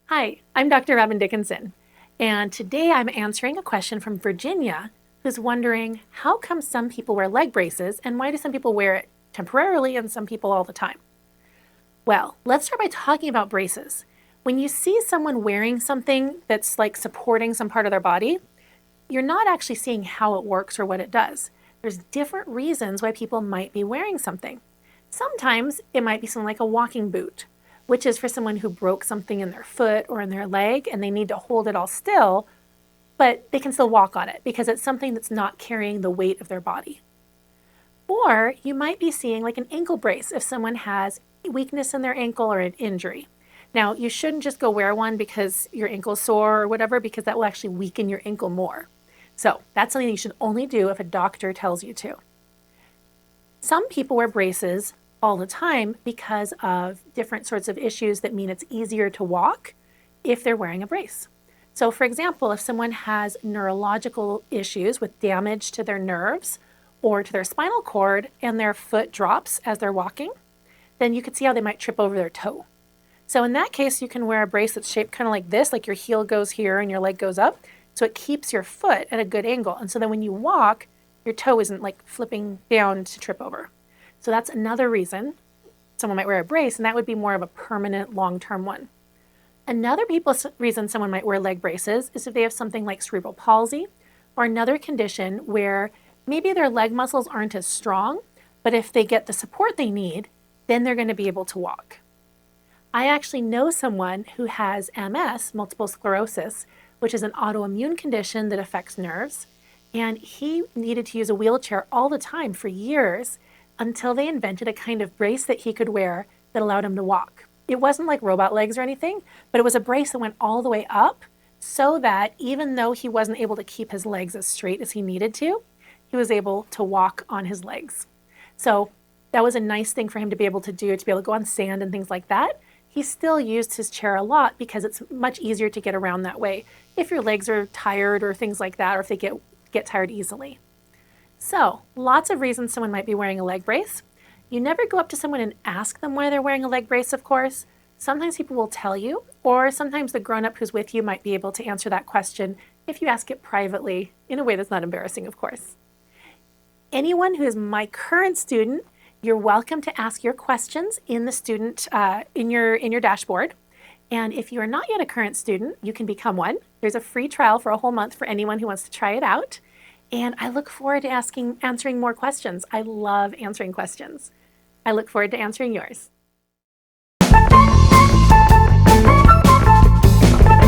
Hi, I'm Dr. Robin Dickinson, and today I'm answering a question from Virginia who's wondering how come some people wear leg braces and why do some people wear it temporarily and some people all the time? Well, let's start by talking about braces. When you see someone wearing something that's like supporting some part of their body, you're not actually seeing how it works or what it does. There's different reasons why people might be wearing something. Sometimes it might be something like a walking boot, which is for someone who broke something in their foot or in their leg and they need to hold it all still, but they can still walk on it because it's something that's not carrying the weight of their body. Or you might be seeing like an ankle brace if someone has weakness in their ankle or an injury. Now, you shouldn't just go wear one because your ankle's sore or whatever, because that will actually weaken your ankle more. So that's something you should only do if a doctor tells you to. Some people wear braces all the time because of different sorts of issues that mean it's easier to walk if they're wearing a brace. So for example, if someone has neurological issues with damage to their nerves or to their spinal cord and their foot drops as they're walking, then you could see how they might trip over their toe. So in that case, you can wear a brace that's shaped kind of like this, like your heel goes here and your leg goes up. So it keeps your foot at a good angle. And so then when you walk, your toe isn't like flipping down to trip over. So that's another reason someone might wear a brace, and that would be more of a permanent long-term one. Another reason someone might wear leg braces is if they have something like cerebral palsy or another condition where maybe their leg muscles aren't as strong, but if they get the support they need, then they're going to be able to walk. I actually know someone who has MS, multiple sclerosis, which is an autoimmune condition that affects nerves, and he needed to use a wheelchair all the time for years until they invented a kind of brace that he could wear that allowed him to walk. It wasn't like robot legs or anything, but it was a brace that went all the way up so that even though he wasn't able to keep his legs as straight as he needed to, he was able to walk on his legs. So that was a nice thing for him to be able to do, to be able to go on sand and things like that. He still used his chair a lot because it's much easier to get around that way if your legs are tired or things like that, or if they get tired easily. So, lots of reasons someone might be wearing a leg brace. You never go up to someone and ask them why they're wearing a leg brace, of course. Sometimes people will tell you, or sometimes the grown-up who's with you might be able to answer that question if you ask it privately in a way that's not embarrassing, of course. Anyone who is my current student, you're welcome to ask your questions in the student in your dashboard. And if you are not yet a current student, you can become one. There's a free trial for a whole month for anyone who wants to try it out. And I look forward to answering more questions. I love answering questions. I look forward to answering yours.